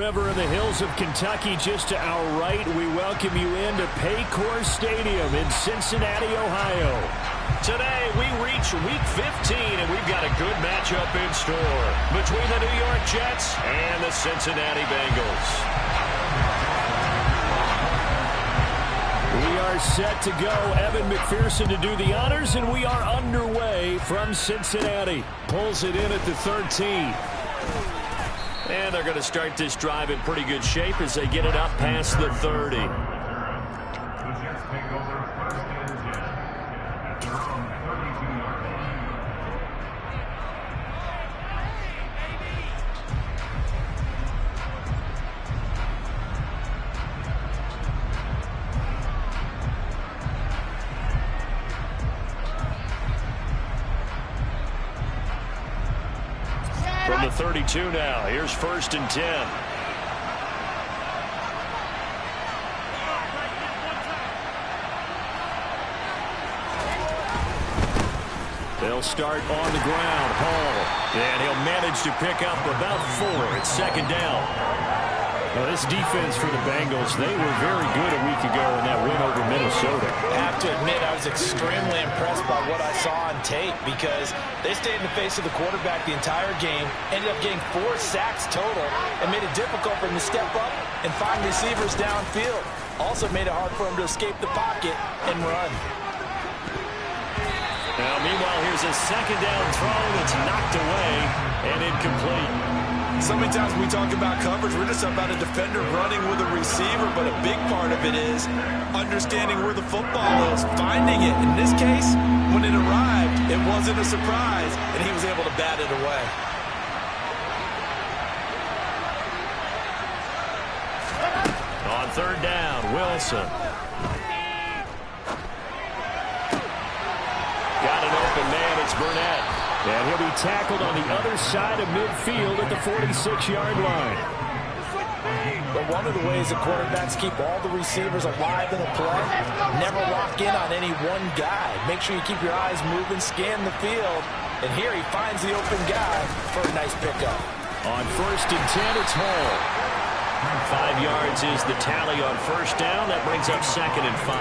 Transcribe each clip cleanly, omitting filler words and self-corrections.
River in the hills of Kentucky. Just to our right, we welcome you into Paycor Stadium in Cincinnati, Ohio. Today, we reach Week 15, and we've got a good matchup in store between the New York Jets and the Cincinnati Bengals. We are set to go. Evan McPherson to do the honors, and we are underway from Cincinnati. Pulls it in at the 13. And they're going to start this drive in pretty good shape as they get it up past the 30. From the 32 now, here's 1st and 10. They'll start on the ground. Hall, and he'll manage to pick up about 4. It's 2nd down. Well, this defense for the Bengals, they were very good a week ago in that win over Minnesota. I have to admit, I was extremely impressed by what I saw on tape because they stayed in the face of the quarterback the entire game, ended up getting 4 sacks total, and made it difficult for him to step up and find receivers downfield. Also made it hard for him to escape the pocket and run. Now, meanwhile, here's a 2nd down throw that's knocked away and incomplete. So many times we talk about coverage, we're just about a defender running with a receiver, but a big part of it is understanding where the football is, finding it. In this case, when it arrived, it wasn't a surprise, and he was able to bat it away. On 3rd down, Wilson. Got an open man, it's Burnett. And he'll be tackled on the other side of midfield at the 46-yard line. But one of the ways that quarterbacks keep all the receivers alive in a play, never lock in on any one guy. Make sure you keep your eyes moving, scan the field. And here he finds the open guy for a nice pickup. On 1st and 10, it's Hall. 5 yards is the tally on 1st down. That brings up 2nd and 5.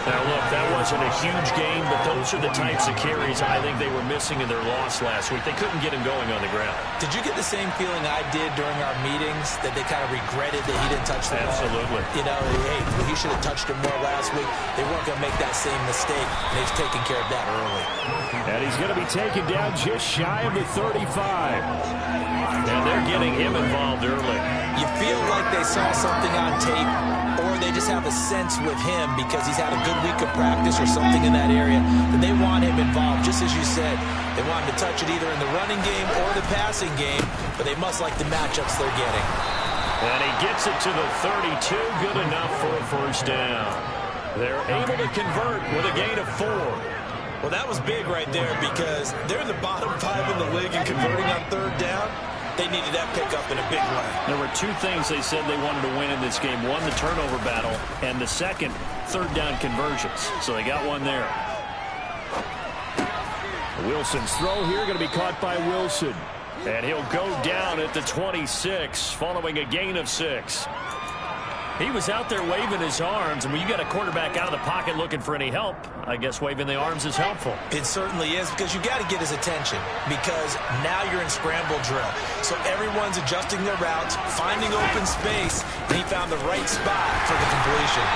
Now, look, that wasn't a huge game, but those are the types of carries I think they were missing in their loss last week. They couldn't get him going on the ground. Did you get the same feeling I did during our meetings, that they kind of regretted that he didn't touch the ball? Absolutely. You know, hey, he should have touched him more last week. They weren't going to make that same mistake, and he's taking care of that early. And he's going to be taken down just shy of the 35. And they're getting him involved early. You feel like they saw something on tape, or they just have a sense with him because he's had a good week of practice or something in that area that they want him involved. Just as you said, they want him to touch it either in the running game or the passing game, but they must like the matchups they're getting. And he gets it to the 32, good enough for a 1st down. They're able to convert with a gain of 4. Well, that was big right there because they're in the bottom 5 in the league and converting on 3rd down. They needed that pickup in a big way. There were 2 things they said they wanted to win in this game. One, the turnover battle, and the second, 3rd down conversions. So they got one there. Wilson's throw here going to be caught by Wilson. And he'll go down at the 26 following a gain of 6. He was out there waving his arms, and when you got a quarterback out of the pocket looking for any help, I guess waving the arms is helpful. It certainly is, because you got to get his attention, because now you're in scramble drill. So everyone's adjusting their routes, finding open space, and he found the right spot for the completion.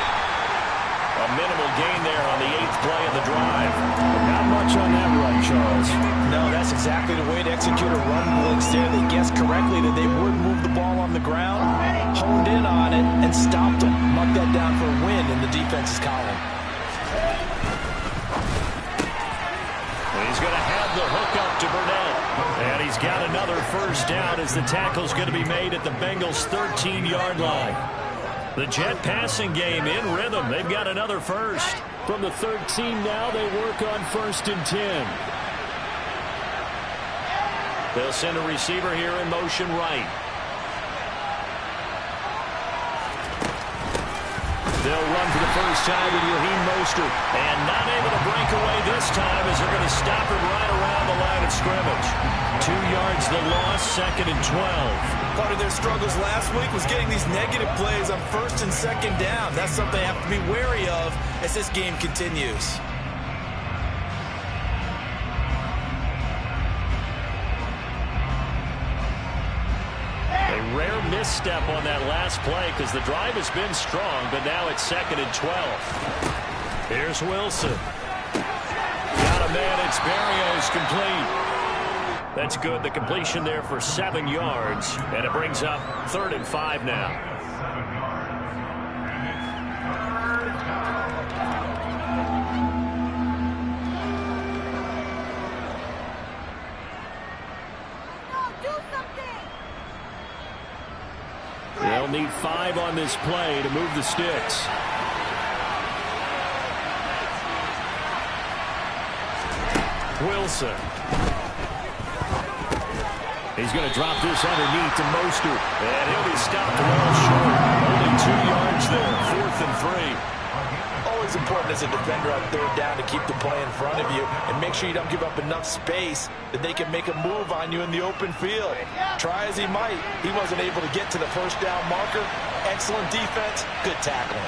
A minimal gain there on the 8th play of the drive. Not much on that run, Charles. No, that's exactly the way to execute a run blitz there. They guessed correctly that they would move the ball on the ground, honed in on it, and stopped them. Mark that down for a win in the defense's column. And he's going to have the hook up to Burnett. And he's got another 1st down as the tackle's going to be made at the Bengals' 13-yard line. The Jet passing game in rhythm. They've got another 1st. From the 13 now, they work on 1st and 10. They'll send a receiver here in motion right. They'll run for the first time with Raheem Mostert. And not able to break away this time as they're going to stop him right around the line of scrimmage. 2 yards the loss, 2nd and 12. Part of their struggles last week was getting these negative plays on 1st and 2nd down. That's something they have to be wary of as this game continues. A rare misstep on that last play because the drive has been strong, but now it's 2nd and 12. Here's Wilson. Got a man, it's Berrios complete. That's good. The completion there for 7 yards, and it brings up 3rd and 5 now. They'll need 5 on this play to move the sticks. Wilson. He's going to drop this underneath to Mostert. And he'll be stopped well short. Only 2 yards there. 4th and 3. Always important as a defender on 3rd down to keep the play in front of you and make sure you don't give up enough space that they can make a move on you in the open field. Try as he might, he wasn't able to get to the 1st down marker. Excellent defense, good tackling.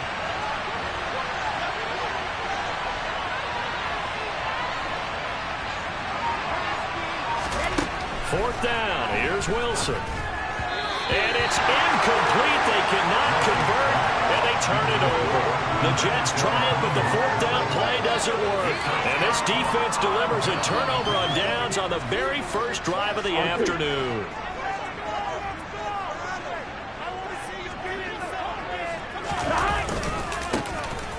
Fourth down. Here's Wilson. And it's incomplete. They cannot convert, and they turn it over. The Jets try it, but the 4th down play doesn't work. And this defense delivers a turnover on downs on the very first drive of the afternoon.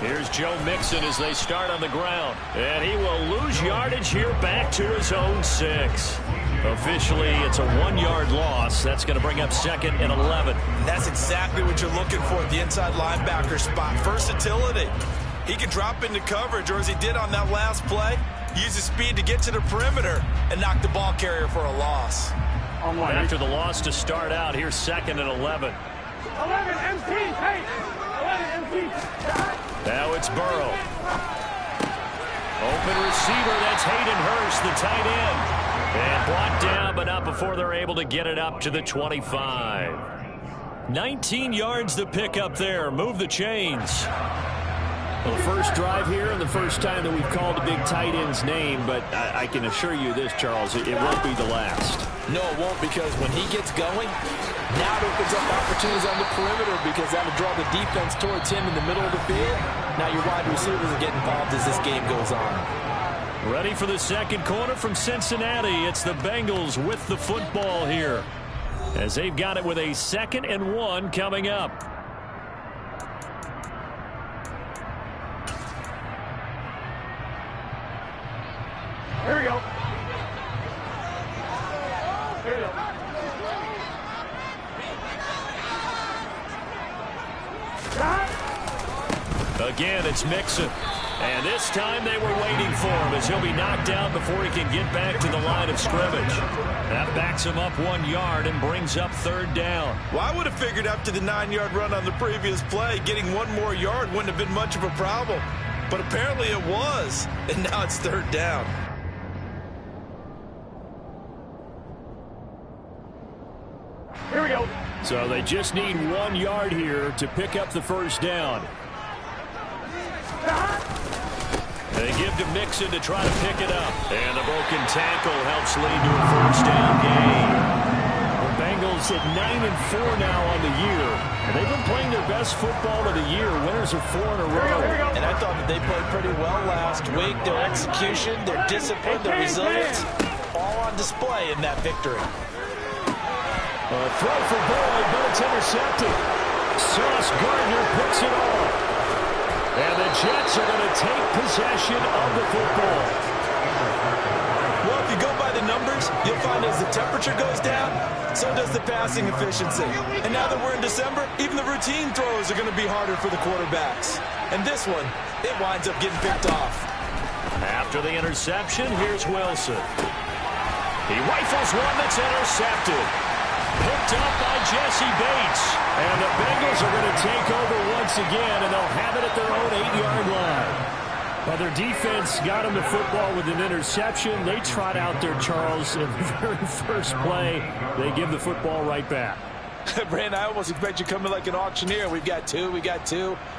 Here's Joe Mixon as they start on the ground. And he will lose yardage here back to his own 6. Officially, it's a 1-yard loss. That's going to bring up 2nd and 11. That's exactly what you're looking for at the inside linebacker spot. Versatility. He can drop into coverage, or as he did on that last play, use his speed to get to the perimeter and knock the ball carrier for a loss. After the loss to start out, here's 2nd and 11. 11 MT, hey! 11 MT. Now it's Burrow. Open receiver, that's Hayden Hurst, the tight end. And blocked down, but not before they're able to get it up to the 25. 19 yards to pick up there. Move the chains. Well, the first drive here and the first time that we've called a big tight end's name, but I can assure you this, Charles, it won't be the last. No, it won't, because when he gets going, now it opens up opportunities on the perimeter because that'll draw the defense towards him in the middle of the field. Now your wide receivers will get involved as this game goes on. Ready for the second quarter from Cincinnati. It's the Bengals with the football here, as they've got it with a 2nd and 1 coming up. Here we go. Here we go. Again, it's Mixon. And this time they were waiting for him as he'll be knocked out before he can get back to the line of scrimmage. That backs him up 1 yard and brings up 3rd down. Well, I would have figured after the 9-yard run on the previous play, getting 1 more yard wouldn't have been much of a problem. But apparently it was, and now it's 3rd down. Here we go. So they just need 1 yard here to pick up the 1st down. They give to Mixon to try to pick it up. And the broken tackle helps lead to a 1st down gain. The Bengals at 9-4 now on the year. And they've been playing their best football of the year. Winners of 4 in a row. And I thought that they played pretty well last week. Their execution, their discipline, their resilience, all on display in that victory. A throw for Boyd, but it's intercepted. Sauce Gardner picks it off. And the Jets are going to take possession of the football. Well, if you go by the numbers, you'll find as the temperature goes down, so does the passing efficiency. And now that we're in December, even the routine throws are going to be harder for the quarterbacks. And this one, it winds up getting picked off. After the interception, here's Wilson. He rifles one that's intercepted. Picked up by Jesse Bates. And the Bengals are going to take over once again, and they'll have it at their own 8-yard line. Well, their defense got him the football with an interception. They trot out there, Charles, in the very first play. They give the football right back. Brandon, I almost expect you coming like an auctioneer. We've got two.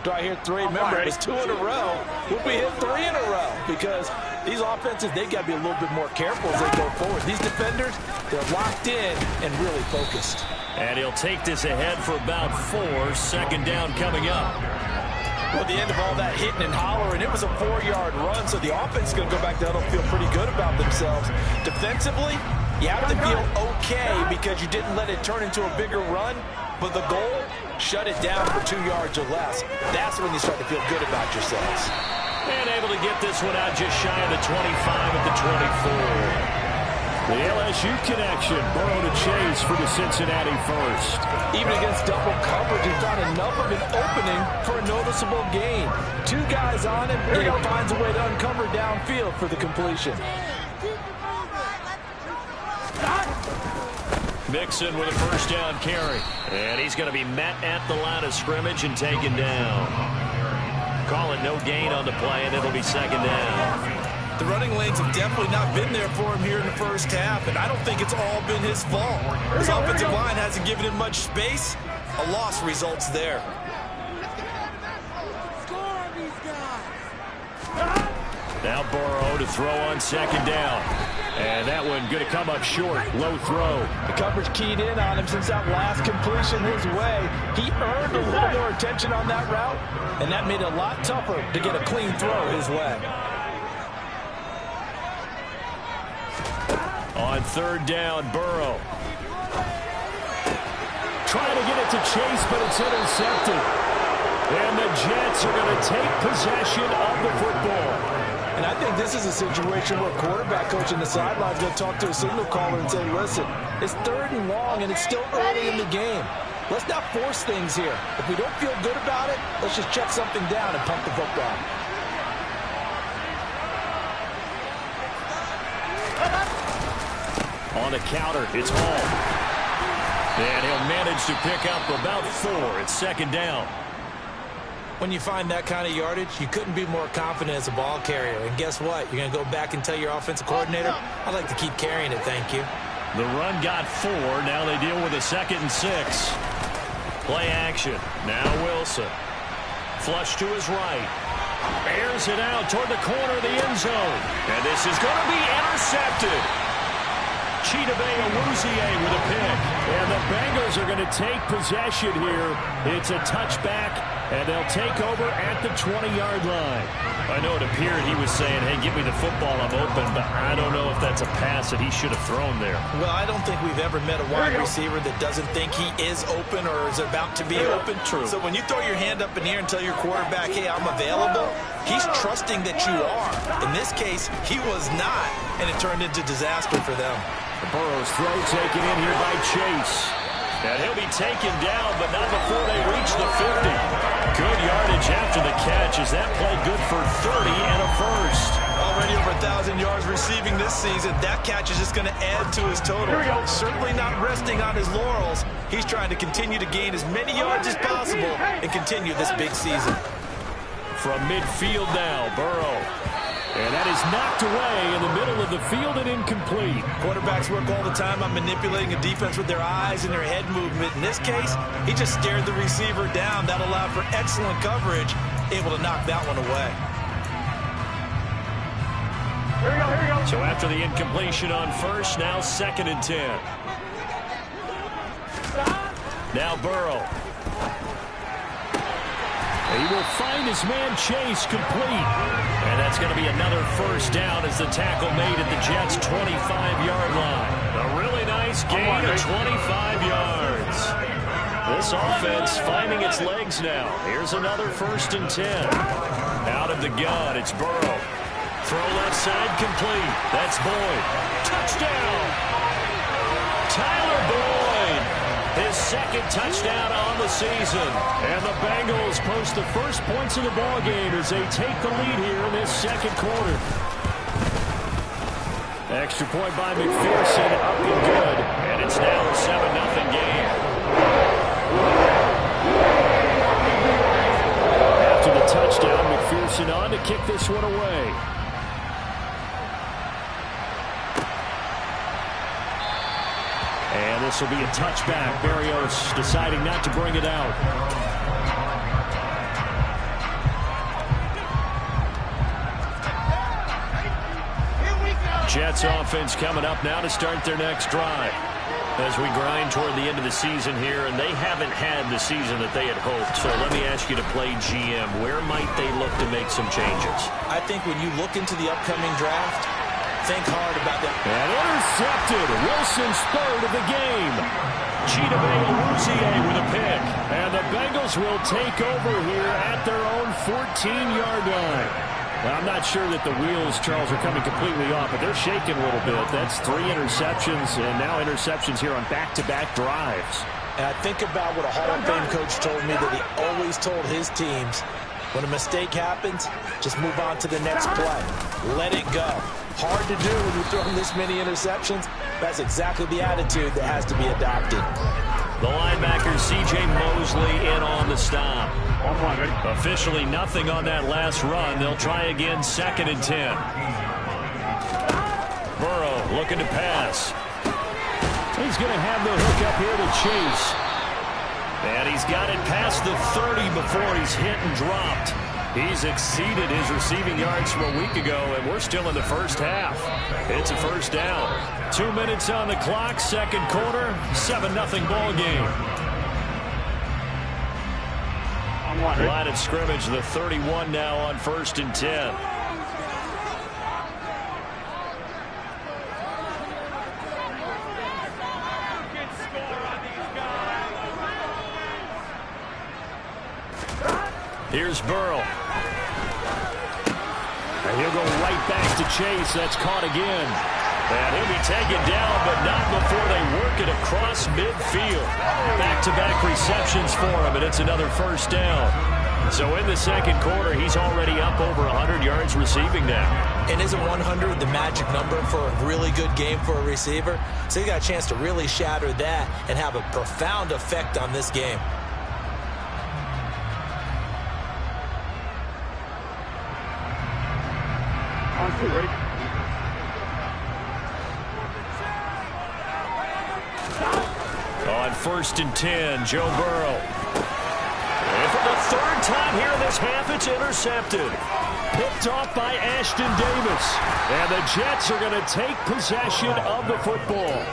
Do I hear three? Remember, it was 2 in a row. Would we hit 3 in a row? Because these offenses, they got to be a little bit more careful as they go forward. These defenders, they're locked in and really focused. And he'll take this ahead for about 4. Second down coming up. Well, at the end of all that hitting and hollering, it was a 4-yard run, so the offense is going to go back to huddle, feel pretty good about themselves. Defensively, you have to feel okay because you didn't let it turn into a bigger run, but the goal, shut it down for 2 yards or less. That's when you start to feel good about yourselves. And able to get this one out just shy of the 25 at the 24. The LSU connection, Burrow to Chase for the Cincinnati first. Even against double coverage, he found enough of an opening for a noticeable gain. 2 guys on him, and he finds a way to uncover downfield for the completion. Mixon with a first down carry. And he's going to be met at the line of scrimmage and taken down. Calling no gain on the play, and it'll be second down. The running lanes have definitely not been there for him here in the first half, and I don't think it's all been his fault. His offensive line hasn't given him much space. A loss results there. Now Burrow to throw on second down. And that one going to come up short. Low throw. The coverage keyed in on him since that last completion his way. He earned a little more attention on that route, and that made it a lot tougher to get a clean throw his way. On third down, Burrow. Trying to get it to Chase, but it's intercepted. And the Jets are going to take possession of the football. And I think this is a situation where quarterback coach in the sideline is going to talk to a signal caller and say, listen, it's 3rd and long, and it's still early in the game. Let's not force things here. If we don't feel good about it, let's just check something down and pump the football. On the counter, it's Hall. And he'll manage to pick up about 4. It's second down. When you find that kind of yardage, you couldn't be more confident as a ball carrier. And guess what? You're going to go back and tell your offensive coordinator, I'd like to keep carrying it, thank you. The run got 4. Now they deal with a 2nd and 6. Play action. Now Wilson. Flush to his right. Airs it out toward the corner of the end zone. And this is going to be intercepted. Chidobe-Awuzie with a pick. And the Bengals are going to take possession here. It's a touchback, and they'll take over at the 20-yard line. I know it appeared he was saying, hey, give me the football, I'm open, but I don't know if that's a pass that he should have thrown there. Well, I don't think we've ever met a wide receiver that doesn't think he is open or is about to be open. True. So when you throw your hand up in the air and tell your quarterback, hey, I'm available, he's trusting that you are. In this case, he was not, and it turned into disaster for them. Burrow's throw taken in here by Chase. And he'll be taken down, but not before they reach the 50. Good yardage after the catch. Is that play good for 30 and a first? Already over 1,000 yards receiving this season. That catch is just going to add to his total. Certainly not resting on his laurels. He's trying to continue to gain as many yards as possible and continue this big season. From midfield now, Burrow. And that is knocked away in the middle of the field and incomplete. Quarterbacks work all the time on manipulating a defense with their eyes and their head movement. In this case, he just stared the receiver down. That allowed for excellent coverage, able to knock that one away. Here we go. So after the incompletion on first, now 2nd and 10. Now Burrow. He will find his man Chase complete. And that's going to be another first down as the tackle made at the Jets' 25-yard line. A really nice gain of 25 yards. This offense finding its legs now. Here's another 1st and 10. Out of the gun, it's Burrow. Throw left side complete. That's Boyd. Touchdown! Tyler Boyd. His 2nd touchdown on the season. And the Bengals post the first points of the ballgame as they take the lead here in this 2nd quarter. Extra point by McPherson, up and good. And it's now a 7-0 game. After the touchdown, McPherson on to kick this one away. And this will be a touchback. Berrios deciding not to bring it out. Jets offense coming up now to start their next drive. As we grind toward the end of the season here, and they haven't had the season that they had hoped. So let me ask you to play GM. Where might they look to make some changes? I think when you look into the upcoming draft, think hard about that. And intercepted. Wilson's third of the game. Chidobe Awuzie with a pick. And the Bengals will take over here at their own 14-yard line. Well, I'm not sure that the wheels, Charles, are coming completely off, but they're shaking a little bit. That's 3 interceptions, and now interceptions here on back-to-back drives. And I think about what a Hall of Fame coach told me, that he always told his teams, when a mistake happens, just move on to the next play. Let it go. Hard to do when you throw this many interceptions. That's exactly the attitude that has to be adopted. The linebacker, C.J. Mosley, in on the stop. Officially nothing on that last run. They'll try again, 2nd and 10. Burrow looking to pass. He's going to have the hook up here to Chase. And he's got it past the 30 before he's hit and dropped. He's exceeded his receiving yards from a week ago, and we're still in the first half. It's a first down. 2 minutes on the clock, second quarter, 7-0 ball game. Line of scrimmage, the 31 now on 1st and 10. Here's Burrow. And he'll go right back to Chase. That's caught again. And he'll be taken down, but not before they work it across midfield. Back-to-back receptions for him, and it's another first down. So in the second quarter, he's already up over 100 yards receiving now. And isn't 100 the magic number for a really good game for a receiver? So he got a chance to really shatter that and have a profound effect on this game. Ready? On 1st and 10, Joe Burrow. And for the 3rd time here in this half, it's intercepted. Picked off by Ashton Davis. And the Jets are going to take possession of the football.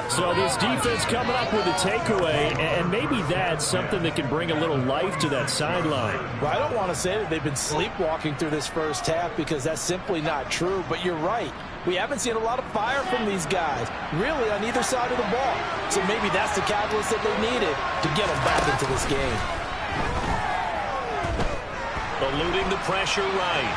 So this defense coming up with a takeaway, and maybe that's something that can bring a little life to that sideline. Well, I don't want to say that they've been sleepwalking through this first half, because that's simply not true. But you're right. We haven't seen a lot of fire from these guys, really, on either side of the ball. So maybe that's the catalyst that they needed to get them back into this game. Eluding the pressure right.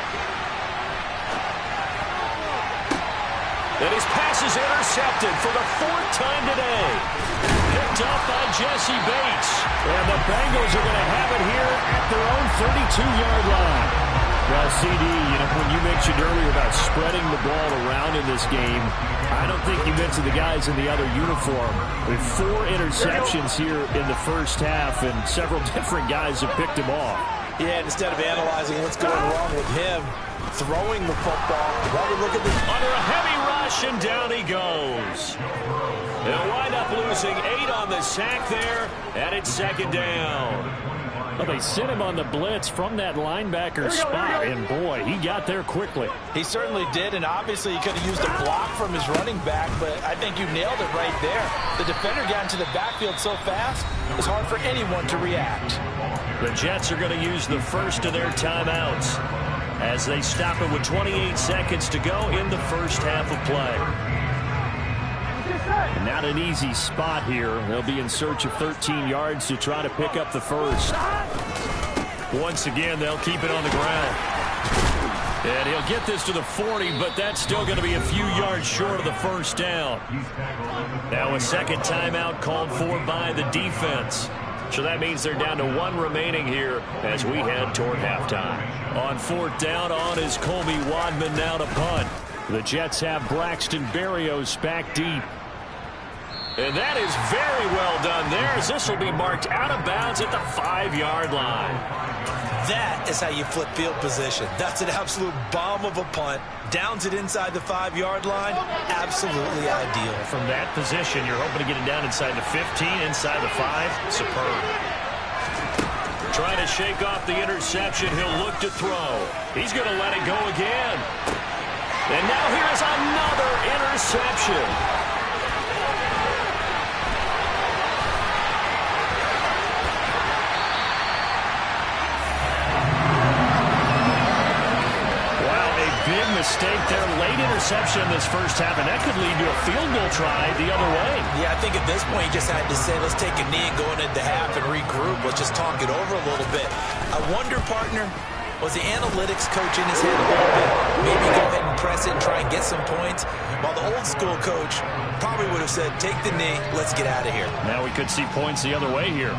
And his pass is intercepted for the 4th time today. Picked up by Jesse Bates. And the Bengals are going to have it here at their own 32-yard line. Well, CD, when you mentioned earlier about spreading the ball around in this game, I don't think you mentioned the guys in the other uniform. With 4 interceptions here in the first half, and several different guys have picked him off. Yeah, and instead of analyzing what's going wrong with him, throwing the football, while we look at this. Under a heavy rush, and down he goes. They'll wind up losing 8 on the sack there, and it's 2nd down. Well, they sent him on the blitz from that linebacker spot, and boy, he got there quickly. He certainly did, and obviously he could have used a block from his running back, but I think you nailed it right there. The defender got into the backfield so fast, it's hard for anyone to react. The Jets are going to use the first of their timeouts as they stop it with 28 seconds to go in the first half of play. Not an easy spot here. They'll be in search of 13 yards to try to pick up the first. Once again, they'll keep it on the ground. And he'll get this to the 40, but that's still going to be a few yards short of the first down. Now a second timeout called for by the defense. So that means they're down to 1 remaining here as we head toward halftime. On 4th down, on is Colby Wadman now to punt. The Jets have Braxton Berrios back deep. And that is very well done there, as this will be marked out of bounds at the 5-yard line. That is how you flip field position. That's an absolute bomb of a punt. Downs it inside the 5-yard line. Absolutely ideal. From that position, you're hoping to get it down inside the 15, inside the 5. Superb. Trying to shake off the interception. He'll look to throw. He's going to let it go again. And now here's another interception. Big mistake there. Late interception in this first half, and that could lead to a field goal try the other way. Yeah, I think at this point, he just had to say, let's take a knee and go into half and regroup. Let's just talk it over a little bit. I wonder, partner, was the analytics coach in his head a little bit? Maybe go ahead and press it and try and get some points. While the old school coach probably would have said, take the knee, let's get out of here. Now we could see points the other way here.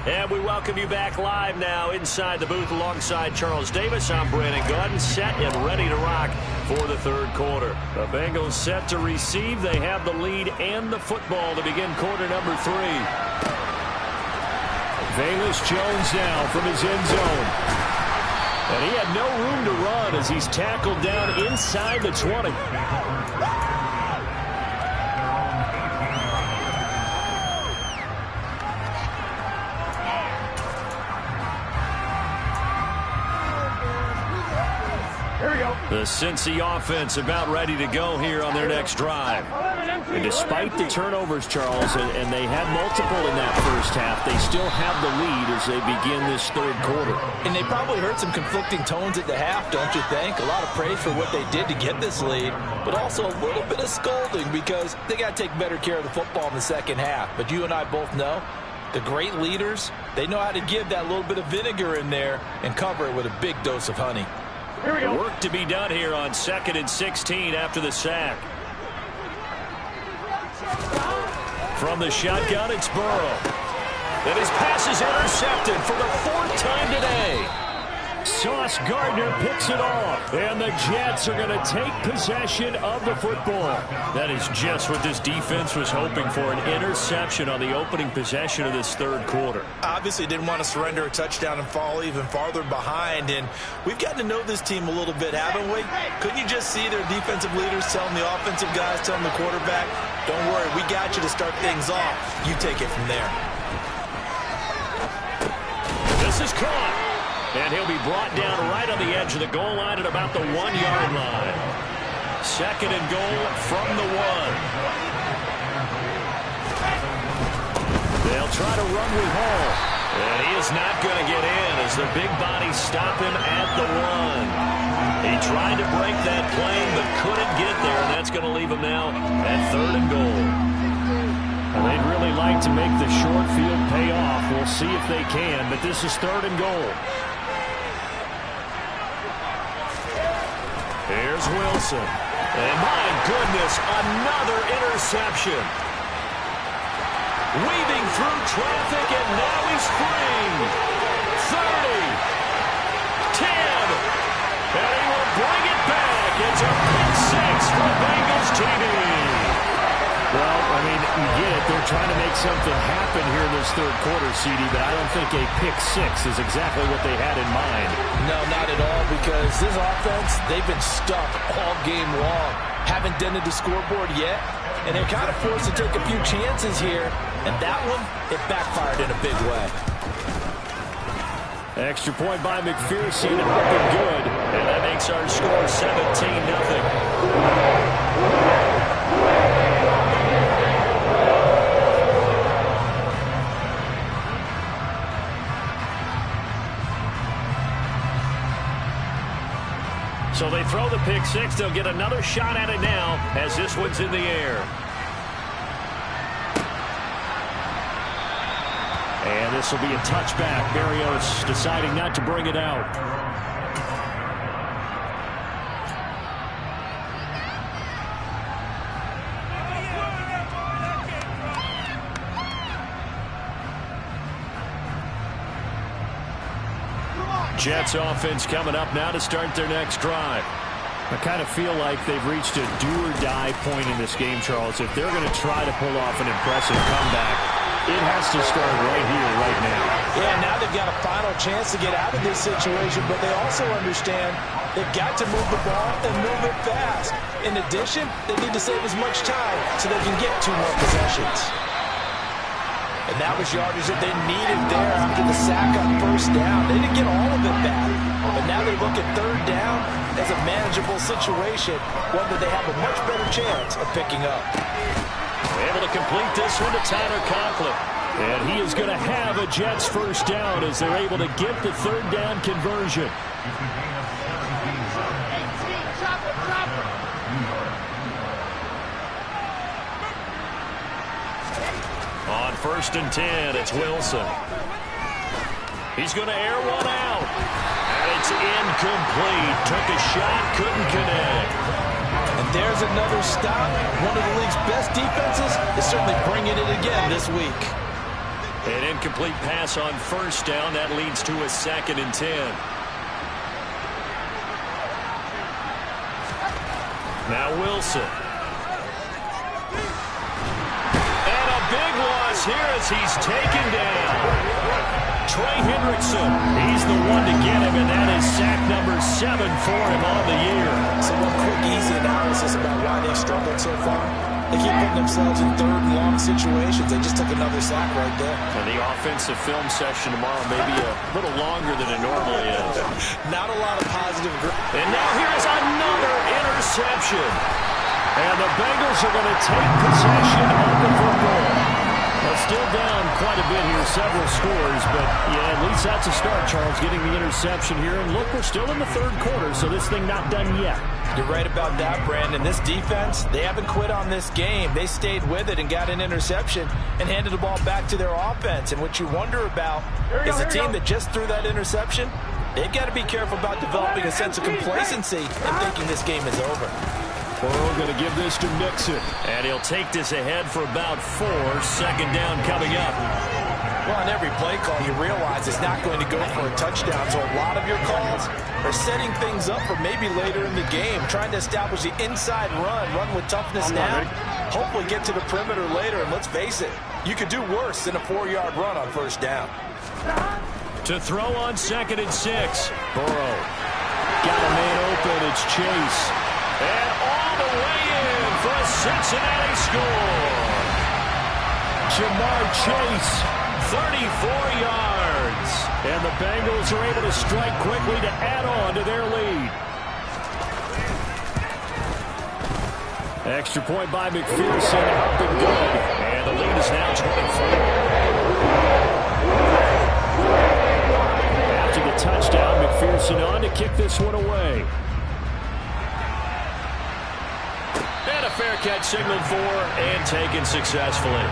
And we welcome you back live now inside the booth alongside Charles Davis. I'm Brandon Gaudin, set and ready to rock for the third quarter. The Bengals set to receive. They have the lead and the football to begin quarter number 3. Velus Jones now from his end zone. And he had no room to run as he's tackled down inside the 20. The Cincy offense about ready to go here on their next drive. And despite the turnovers, Charles, and they had multiple in that first half, they still have the lead as they begin this third quarter. And they probably heard some conflicting tones at the half, don't you think? A lot of praise for what they did to get this lead, but also a little bit of scolding because they got to take better care of the football in the second half. But you and I both know the great leaders, they know how to give that little bit of vinegar in there and cover it with a big dose of honey. Work to be done here on 2nd and 16 after the sack. From the shotgun, it's Burrow. And his pass is intercepted for the 4th time today. Sauce Gardner picks it off. And the Jets are going to take possession of the football. That is just what this defense was hoping for, an interception on the opening possession of this third quarter. Obviously didn't want to surrender a touchdown and fall even farther behind. And we've gotten to know this team a little bit, haven't we? Couldn't you just see their defensive leaders telling the offensive guys, telling the quarterback, don't worry, we got you to start things off. You take it from there. This is caught. And he'll be brought down right on the edge of the goal line at about the 1-yard line. 2nd and goal from the 1. They'll try to run with Hall. And he is not going to get in as the big bodies stop him at the 1. He tried to break that plane but couldn't get there, and that's going to leave him now at 3rd and goal. Well, they'd really like to make the short field pay off. We'll see if they can, but this is 3rd and goal. Here's Wilson. And my goodness, another interception. Weaving through traffic, and now he's free. 30. 10. And he will bring it back. It's a pick 6 for Bengals TV. Well, I mean, you get it. They're trying to make something happen here in this third quarter, CD, but I don't think a pick 6 is exactly what they had in mind. No, not at all, because this offense, they've been stuck all game long. Haven't dented the scoreboard yet, and they're kind of forced to take a few chances here, and that one, it backfired in a big way. Extra point by McPherson, up and good. And that makes our score 17-0. So they throw the pick 6. They'll get another shot at it now as this one's in the air. And this will be a touchback. Berrios deciding not to bring it out. Jets offense coming up now to start their next drive. I kind of feel like they've reached a do-or-die point in this game, Charles. If they're going to try to pull off an impressive comeback, it has to start right here, right now. Yeah, now they've got a final chance to get out of this situation, but they also understand they've got to move the ball and move it fast. In addition, they need to save as much time so they can get 2 more possessions. And that was yardage that they needed there after the sack on first down. They didn't get all of it back, but now they look at third down as a manageable situation, one that they have a much better chance of picking up. Able to complete this one to Tyler Conklin. And he is going to have a Jets first down as they're able to get the third down conversion. On 1st and 10, it's Wilson. He's going to air one out. And it's incomplete. Took a shot, couldn't connect. And there's another stop. One of the league's best defenses is certainly bringing it again this week. An incomplete pass on first down. That leads to a 2nd and 10. Now Wilson. And a big loss here as he's taken down. Trey Hendrickson, he's the one to get him, and that is sack number 7 for him on the year. So one quick, easy analysis about why they've struggled so far. They keep putting themselves in 3rd and long situations. They just took another sack right there. And the offensive film session tomorrow may be a little longer than it normally is. Not a lot of positive. And now here's another interception. And the Bengals are going to take possession of the football. Still down quite a bit here, several scores, but yeah, at least that's a start, Charles, getting the interception here. And look, we're still in the 3rd quarter, so this thing not done yet. You're right about that, Brandon. This defense, they haven't quit on this game. They stayed with it and got an interception and handed the ball back to their offense. And what you wonder about is a team that just threw that interception, they've got to be careful about developing a sense of complacency and thinking this game is over. Burrow going to give this to Mixon. And he'll take this ahead for about 4. 2nd down coming up. Well, on every play call, you realize it's not going to go for a touchdown. So a lot of your calls are setting things up for maybe later in the game, trying to establish the inside run with toughness now. Hopefully get to the perimeter later. And let's face it, you could do worse than a 4-yard run on first down. To throw on 2nd and 6. Burrow got a man open. It's Chase. And all the way in for a Cincinnati score. Jamar Chase, 34 yards. And the Bengals are able to strike quickly to add on to their lead. Extra point by McPherson, up and good. And the lead is now 24. After the touchdown, McPherson on to kick this one away. And a fair catch signaled for and taken successfully.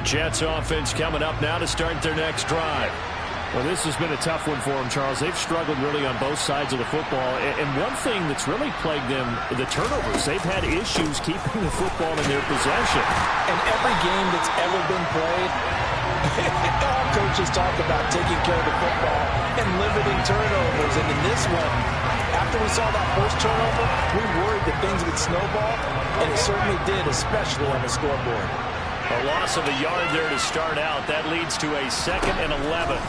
Jets offense coming up now to start their next drive. Well, this has been a tough one for them, Charles. They've struggled really on both sides of the football. And one thing that's really plagued them, the turnovers. They've had issues keeping the football in their possession. And every game that's ever been played, all coaches talk about taking care of the football and limiting turnovers. And in this one, after we saw that first turnover, we worried that things would snowball, and it certainly did, especially on the scoreboard. A loss of a yard there to start out. That leads to a 2nd and 11.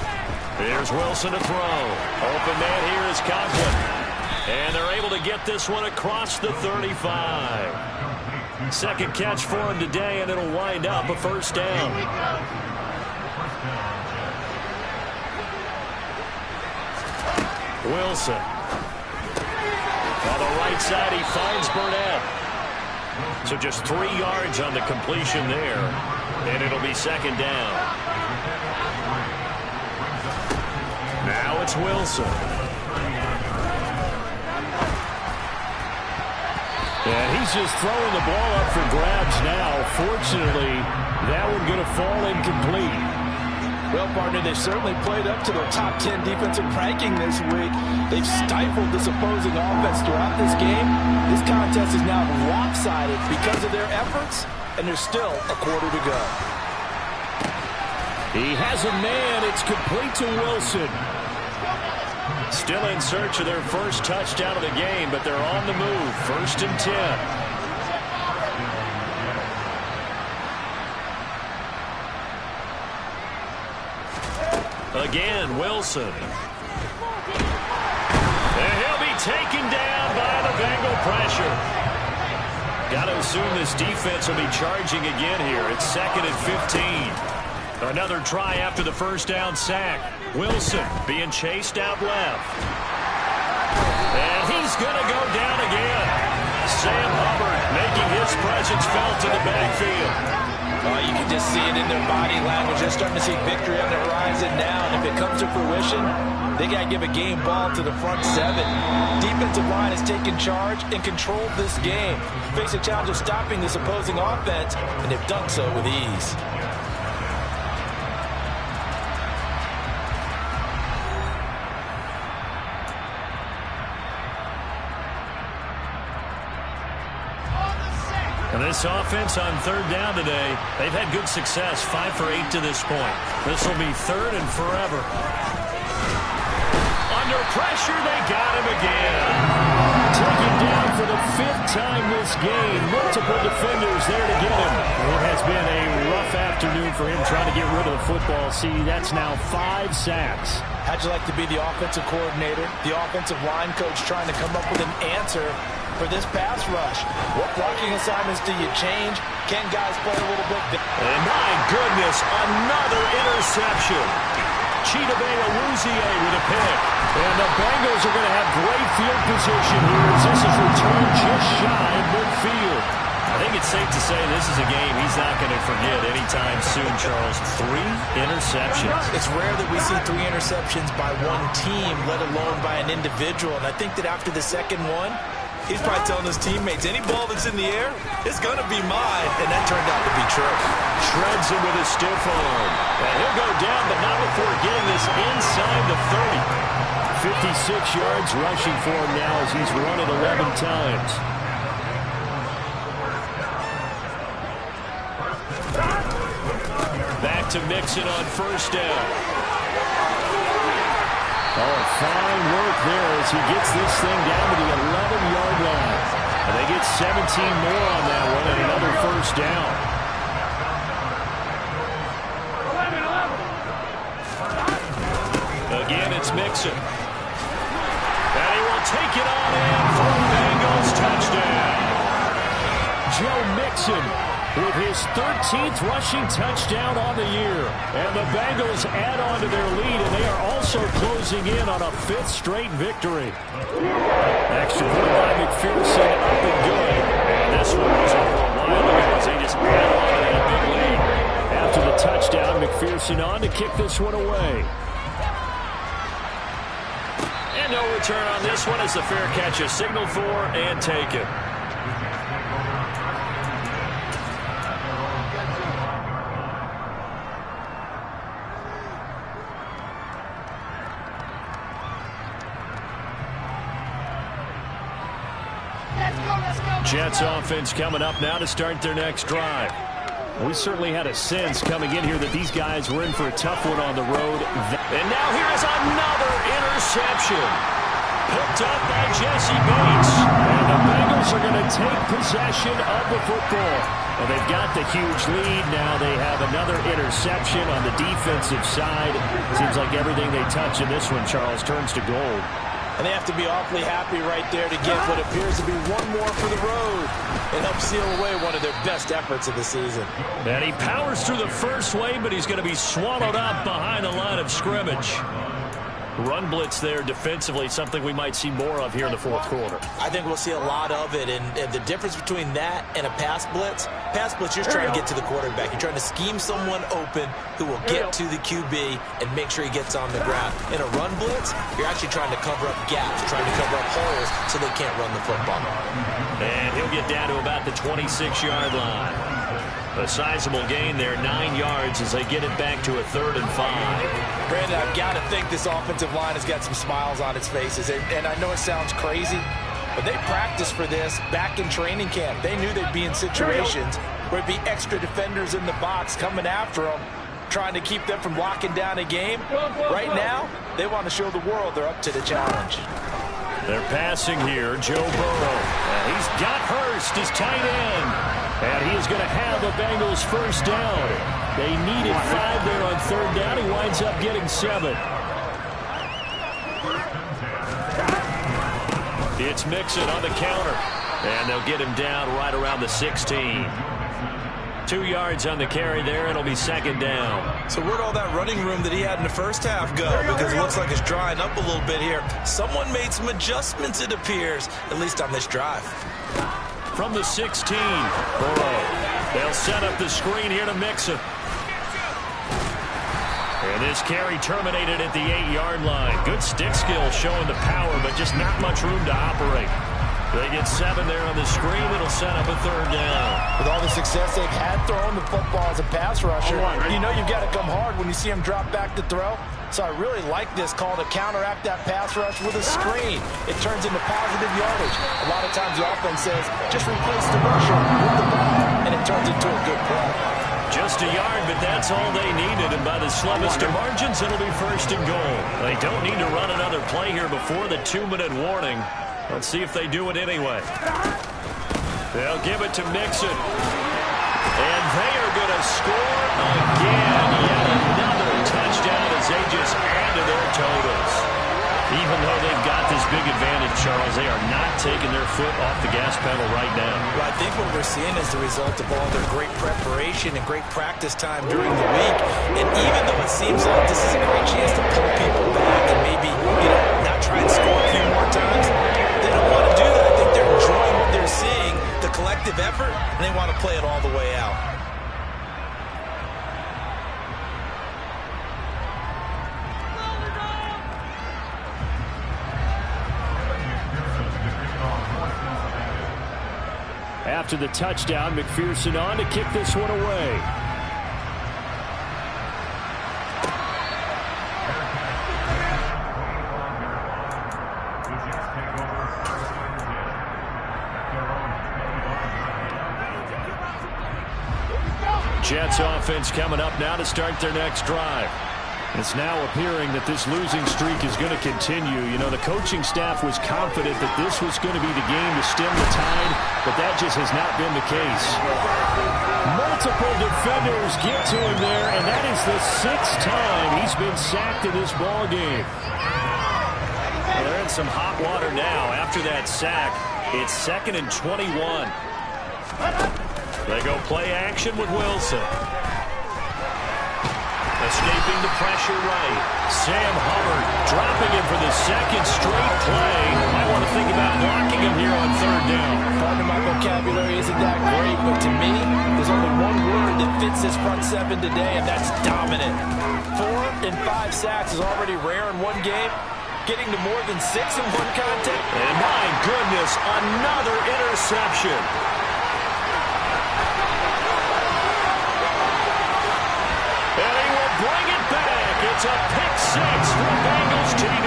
Here's Wilson to throw. Open man here is Conklin. And they're able to get this one across the 35. 2nd catch for him today, and it'll wind up a first down. Wilson. On the right side, he finds Burnett. So just 3 yards on the completion there, and it'll be 2nd down. Now it's Wilson. And he's just throwing the ball up for grabs now. Fortunately, that one going to fall incomplete. Well, partner, they've certainly played up to their top 10 defensive ranking this week. They've stifled this opposing offense throughout this game. This contest is now lopsided because of their efforts, and there's still a quarter to go. He has a man. It's complete to Wilson. Still in search of their first touchdown of the game, but they're on the move. 1st and 10. Again, Wilson. And he'll be taken down by the Bengal pressure. Got to assume this defense will be charging again here. It's 2nd and 15. Another try after the first down sack. Wilson being chased out left. And he's going to go down again. Sam Hubbard making his presence felt in the backfield. You can just see it in their body language. They're starting to see victory on the horizon now, and if it comes to fruition, they got to give a game ball to the front 7. Defensive line has taken charge and controlled this game. Face a challenge of stopping this opposing offense, and they've done so with ease. And this offense on 3rd down today, they've had good success, 5 for 8 to this point. This will be 3rd and forever. Under pressure, they got him again. Taken down for the 5th time this game. Multiple defenders there to get him. It has been a rough afternoon for him trying to get rid of the football. See, that's now 5 sacks. How'd you like to be the offensive coordinator, the offensive line coach trying to come up with an answer for this pass rush? What blocking assignments do you change? Can guys play a little bit? And my goodness, another interception. Chidobe-Awuzie with a pick. And the Bengals are going to have great field position here as this is returned just shy of midfield. I think it's safe to say this is a game he's not going to forget anytime soon, Charles. 3 interceptions. It's rare that we see 3 interceptions by one team, let alone by an individual. And I think that after the second one, he's probably telling his teammates, any ball that's in the air, it's going to be mine. And that turned out to be true. Shreds him with a stiff arm. And he'll go down, but not before getting this inside the 30. 56 yards rushing for him now as he's run it 11 times. Back to Mixon on 1st down. Oh, fine work there as he gets this thing down to the 11-yard line. And they get 17 more on that one and another 1st down. Again, it's Mixon. And he will take it on in for a Bengals touchdown. Joe Mixon with his 13th rushing touchdown on the year. And the Bengals add on to their lead, and they are also closing in on a 5th straight victory. Extra point by McPherson, up and good. And this one was over a while ago as they just add on to that big lead. After the touchdown, McPherson on to kick this one away. And no return on this one as the fair catch is signaled for and taken. Jets offense coming up now to start their next drive. We certainly had a sense coming in here that these guys were in for a tough one on the road. And now here is another interception. Picked up by Jesse Bates. And the Bengals are going to take possession of the football. Well, they've got the huge lead. Now they have another interception on the defensive side. Seems like everything they touch in this one, Charles, turns to gold. And they have to be awfully happy right there to get what appears to be one more for the road and help seal away one of their best efforts of the season. And he powers through the first wave, but he's going to be swallowed up behind the line of scrimmage. Run blitz there defensively, something we might see more of here in the 4th quarter. I think we'll see a lot of it, and the difference between that and a pass blitz, you're trying to get to the quarterback. You're trying to scheme someone open who will get to the QB and make sure he gets on the ground. In a run blitz, you're actually trying to cover up gaps, trying to cover up holes so they can't run the football. And he'll get down to about the 26-yard line. A sizable gain there, 9 yards as they get it back to a 3rd and 5. Brandon, I've got to think this offensive line has got some smiles on its faces. And I know it sounds crazy, but they practiced for this back in training camp. They knew they'd be in situations where it'd be extra defenders in the box coming after them, trying to keep them from locking down a game. Right now, they want to show the world they're up to the challenge. They're passing here, Joe Burrow. He's got Hurst, his tight end. And he is going to have the Bengals first down. They needed 5 there on 3rd down. He winds up getting 7. It's Mixon on the counter. And they'll get him down right around the 16. 2 yards on the carry there. It'll be 2nd down. So where'd all that running room that he had in the first half go? Because it looks like it's drying up a little bit here. Someone made some adjustments, it appears, at least on this drive. From the 16, Burrow. They'll set up the screen here to Mixon. And this carry terminated at the 8-yard line. Good stick skill showing the power, but just not much room to operate. They get 7 there on the screen. It'll set up a 3rd down. With all the success they've had throwing the football as a pass rusher, you know you've got to come hard when you see him drop back to throw. So I really like this call to counteract that pass rush with a screen. It turns into positive yardage. A lot of times the offense says, just replace the rusher with the ball, and it turns into a good play. Just a yard, but that's all they needed. And by the slimmest of margins, it'll be 1st and goal. They don't need to run another play here before the 2-minute warning. Let's see if they do it anyway. They'll give it to Mixon. And they are going to score again. Yet another touchdown as they just add to their totals. Even though they've got this big advantage, Charles, they are not taking their foot off the gas pedal right now. Well, I think what we're seeing is the result of all their great preparation and great practice time during the week. And even though it seems like this is a great chance to pull people back and maybe, not try and score a few more times, they don't want to do that. I think they're enjoying what they're seeing, the collective effort, and they want to play it all the way out. After the touchdown, McPherson on to kick this one away. Jets offense coming up now to start their next drive. It's now appearing that this losing streak is going to continue. The coaching staff was confident that this was going to be the game to stem the tide, but that just has not been the case. Multiple defenders get to him there, and that is the 6th time he's been sacked in this ball game. Well, they're in some hot water now. After that sack, it's 2nd and 21. They go play action with Wilson. Escaping the pressure right. Sam Hubbard dropping him for the 2nd straight play. Might want to think about blocking him here on 3rd down. Pardon my vocabulary isn't that great, but to me, there's only one word that fits this front 7 today, and that's dominant. 4 and 5 sacks is already rare in one game. Getting to more than 6 in one contact. And my goodness, another interception. Bring it back. It's a pick 6 for Bengals TD.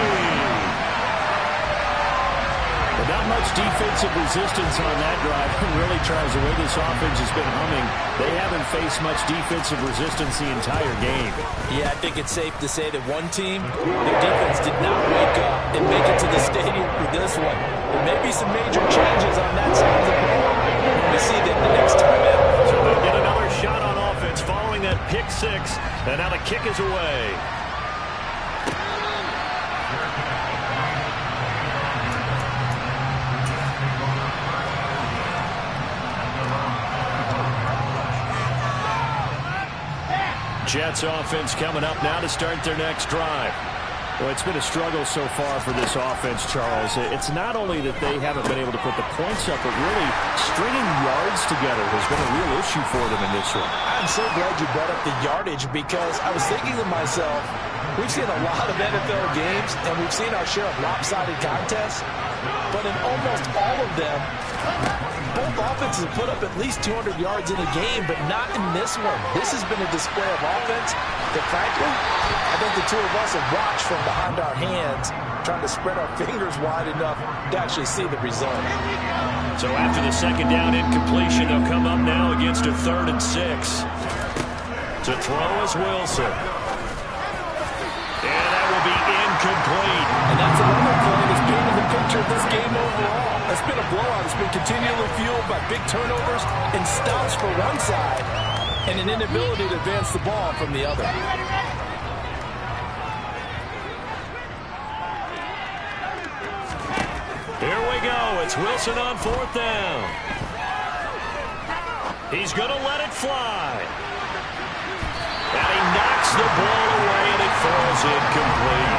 But not much defensive resistance on that drive. Really, Charles, the way this offense has been humming, they haven't faced much defensive resistance the entire game. Yeah, I think it's safe to say that one team, their defense did not wake up and make it to the stadium for this one. There may be some major changes on that side of the ball. We see that the next time out. So they'll get another shot on offense following that pick 6. And now the kick is away. Jets offense coming up now to start their next drive. Well, it's been a struggle so far for this offense, Charles. It's not only that they haven't been able to put the points up, but really stringing yards together has been a real issue for them in this one. I'm so glad you brought up the yardage because I was thinking to myself, we've seen a lot of NFL games and we've seen our share of lopsided contests, but in almost all of them, both offenses have put up at least 200 yards in a game, but not in this one. This has been a display of offense that, frankly, I think the two of us have watched from behind our hands, trying to spread our fingers wide enough to actually see the result. So after the second down incompletion, they'll come up now against a 3rd and 6. To throw is Wilson. And that will be incomplete. And that's another play that's painted the picture of this game overall. It's been a blowout. It's been continually fueled by big turnovers and stops for one side and an inability to advance the ball from the other. Here we go. It's Wilson on 4th down. He's going to let it fly. And he knocks the ball away, and it falls incomplete.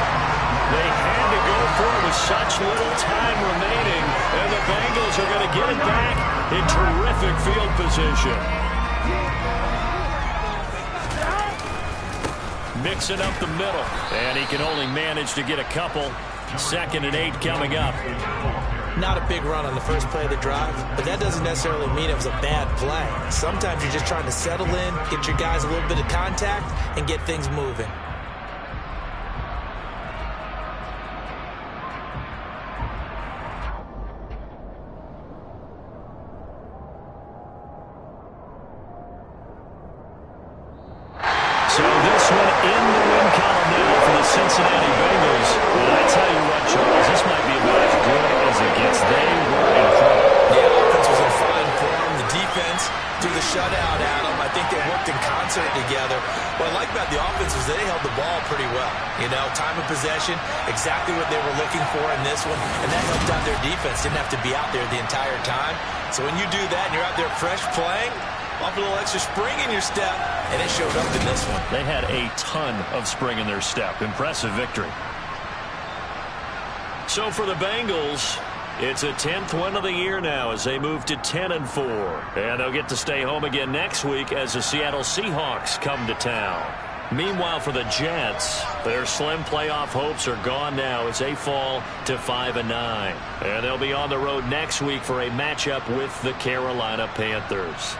They had to go for it with such little time remaining, and the Bengals are going to get it back in terrific field position. Mixing up the middle, and he can only manage to get a couple. 2nd and 8 coming up. Not a big run on the first play of the drive, but that doesn't necessarily mean it was a bad play. Sometimes you're just trying to settle in, get your guys a little bit of contact, and get things moving. So this one in the win column now for the Cincinnati Bengals. And I tell you what, Charles, this might be about as good as it gets. They were incredible. The offense was in fine form. The defense threw the shutout at them. I think they worked in concert together. What I like about the offense was they held the ball pretty well. You know, time of possession, exactly what they were looking for in this one. And that helped out their defense. Didn't have to be out there the entire time. So when you do that and you're out there fresh playing, off a little extra spring in your step, and it showed up in this one. They had a ton of spring in their step. Impressive victory. So for the Bengals, it's a 10th win of the year now as they move to 10-4. And they'll get to stay home again next week as the Seattle Seahawks come to town. Meanwhile, for the Jets, their slim playoff hopes are gone now as they fall to 5-9. And they'll be on the road next week for a matchup with the Carolina Panthers.